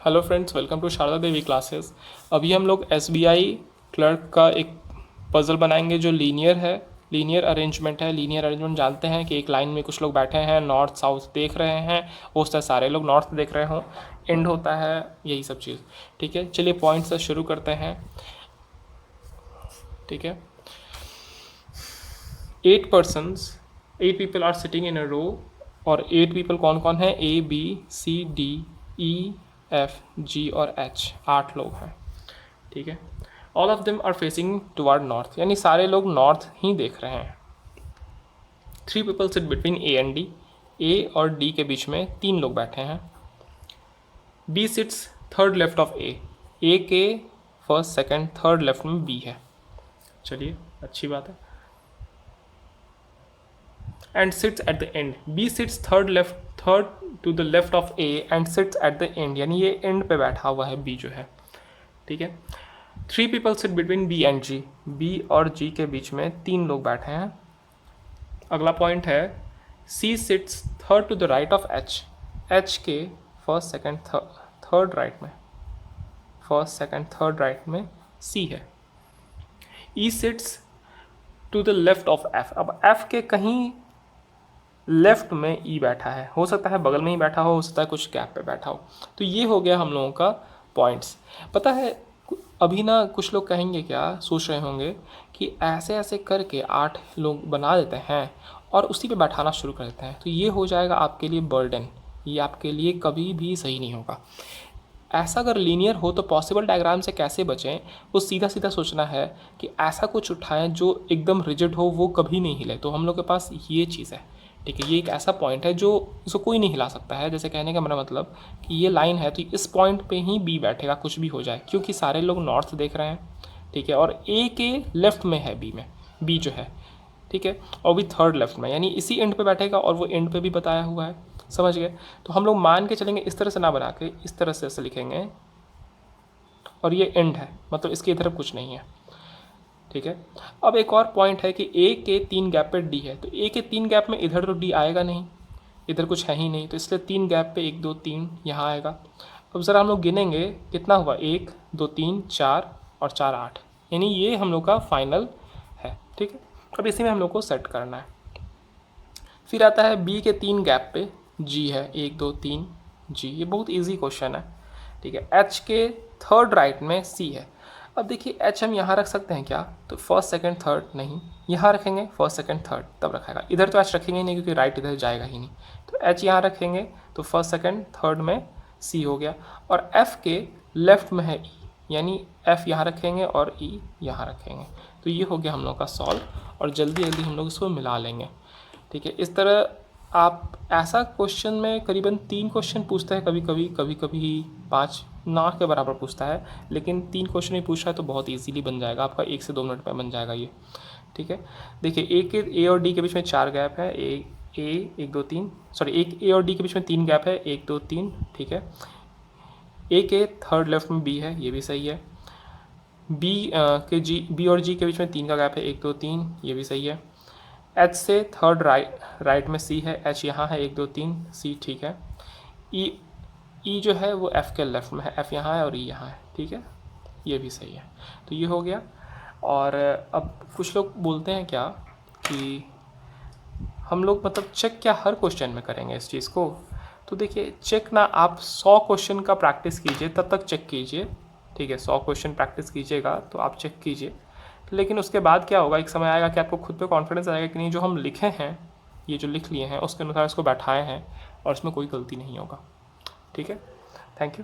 Hello friends, welcome to Sharda Devi classes. अभी हम लोग एसबीआई क्लर्क का एक पज़ल बनाएंगे जो लीनियर है, लीनियर अरेंजमेंट है। लीनियर अरेंजमेंट जानते हैं कि एक लाइन में कुछ लोग बैठे हैं, नॉर्थ साउथ देख रहे हैं, हो सकता है सारे लोग नॉर्थ देख रहे हों, एंड होता है यही सब चीज़। ठीक है, चलिए पॉइंट से शुरू करते हैं। ठीक है, 8 people are sitting in a row, और 8 पीपल कौन कौन है? A B C D E F G और एच, 8 लोग हैं। ठीक है, all of them are facing toward north, यानी सारे लोग नॉर्थ ही देख रहे हैं। 3 people sit between A and D, A और डी के बीच में 3 लोग बैठे हैं। B sits third left of A के फर्स्ट सेकंड थर्ड लेफ्ट में बी है। चलिए, अच्छी बात है। And sits at the end, B sits third to the left of A and sits at the end, यानी ये एंड पे बैठा हुआ है बी जो है। ठीक है, 3 people sit between B and G, B और जी के बीच में 3 लोग बैठे हैं। अगला पॉइंट है C sits third to the right of H, H के फर्स्ट सेकंड थर्ड राइट में, फर्स्ट सेकंड थर्ड राइट में सी है। E sits to the left of F, अब एफ के कहीं लेफ्ट में ई बैठा है, हो सकता है बगल में ही बैठा हो सकता है कुछ गैप पे बैठा हो। तो ये हो गया हम लोगों का पॉइंट्स। पता है अभी ना कुछ लोग कहेंगे, क्या सोच रहे होंगे कि ऐसे ऐसे करके 8 लोग बना देते हैं और उसी पे बैठाना शुरू कर देते हैं, तो ये हो जाएगा आपके लिए बर्डन, ये आपके लिए कभी भी सही नहीं होगा। ऐसा अगर लीनियर हो तो पॉसिबल डायग्राम से कैसे बचें, वो सीधा सीधा सोचना है कि ऐसा कुछ उठाएं जो एकदम रिजिड हो, वो कभी नहीं हिले। तो हम लोग के पास ये चीज़ है। ठीक है, ये एक ऐसा पॉइंट है जो इसको कोई नहीं हिला सकता है। जैसे कहने का मेरा मतलब कि ये लाइन है तो इस पॉइंट पे ही बी बैठेगा, कुछ भी हो जाए, क्योंकि सारे लोग नॉर्थ देख रहे हैं। ठीक है, और ए के लेफ्ट में है बी में, बी जो है। ठीक है, और भी थर्ड लेफ्ट में, यानी इसी एंड पे बैठेगा और वो एंड पे भी बताया हुआ है। समझ गए? तो हम लोग मान के चलेंगे, इस तरह से ना बना के इस तरह से ऐसे लिखेंगे, और ये एंड है, मतलब इसके इधर कुछ नहीं है। ठीक है, अब एक और पॉइंट है कि ए के 3 गैप पे डी है, तो ए के 3 गैप में इधर तो डी आएगा नहीं, इधर कुछ है ही नहीं, तो इसलिए 3 गैप पे 1 2 3 यहाँ आएगा। अब ज़रा हम लोग गिनेंगे कितना हुआ, 1 2 3 4 और 4 8, यानी ये हम लोग का फाइनल है। ठीक है, अब इसी में हम लोग को सेट करना है। फिर आता है बी के 3 गैप पे जी है, 1 2 3 जी, ये बहुत इजी क्वेश्चन है। ठीक है, एच के थर्ड राइट में सी है। अब देखिए एच हम यहाँ रख सकते हैं क्या? तो फर्स्ट सेकंड थर्ड नहीं, यहाँ रखेंगे फर्स्ट सेकंड थर्ड, तब रखेगा। इधर तो एच रखेंगे नहीं क्योंकि राइट इधर जाएगा ही नहीं, तो एच यहाँ रखेंगे तो फर्स्ट सेकंड थर्ड में सी हो गया। और एफ के लेफ्ट में है ई, यानी एफ यहाँ रखेंगे और ई यहाँ रखेंगे। तो ये हो गया हम लोग का सॉल्व, और जल्दी जल्दी हम लोग इसको मिला लेंगे। ठीक है, इस तरह आप ऐसा क्वेश्चन में करीबन 3 क्वेश्चन पूछता है, कभी कभी 5 ना के बराबर पूछता है, लेकिन 3 क्वेश्चन ही पूछ रहा है तो बहुत इजीली बन जाएगा आपका, 1 से 2 मिनट में बन जाएगा ये। ठीक है, देखिए ए और डी के बीच में 4 गैप है, ए 1 2 3, सॉरी एक ए और डी के बीच में 3 गैप है, 1 2 3। ठीक है, ए के थर्ड लेफ्ट में बी है, ये भी सही है। बी और जी के बीच में 3 का गैप है, 1 2 3, ये भी सही है। एच से थर्ड राइट में सी है, एच यहाँ है, 1 2 3 सी, ठीक है। ई जो है वो एफ़ के लेफ्ट में है, एफ़ यहाँ है और ई यहाँ है, ठीक है, ये भी सही है। तो ये हो गया। और अब कुछ लोग बोलते हैं क्या कि हम लोग मतलब चेक क्या हर क्वेश्चन में करेंगे इस चीज़ को? तो देखिए चेक ना, आप 100 क्वेश्चन का प्रैक्टिस कीजिए तब तक चेक कीजिए। ठीक है, 100 क्वेश्चन प्रैक्टिस कीजिएगा तो आप चेक कीजिए, लेकिन उसके बाद क्या होगा, एक समय आएगा कि आपको खुद पे कॉन्फिडेंस आएगा कि नहीं, जो हम लिखे हैं, ये जो लिख लिए हैं उसके अनुसार इसको बैठाए हैं और इसमें कोई गलती नहीं होगा। ठीक है, थैंक यू।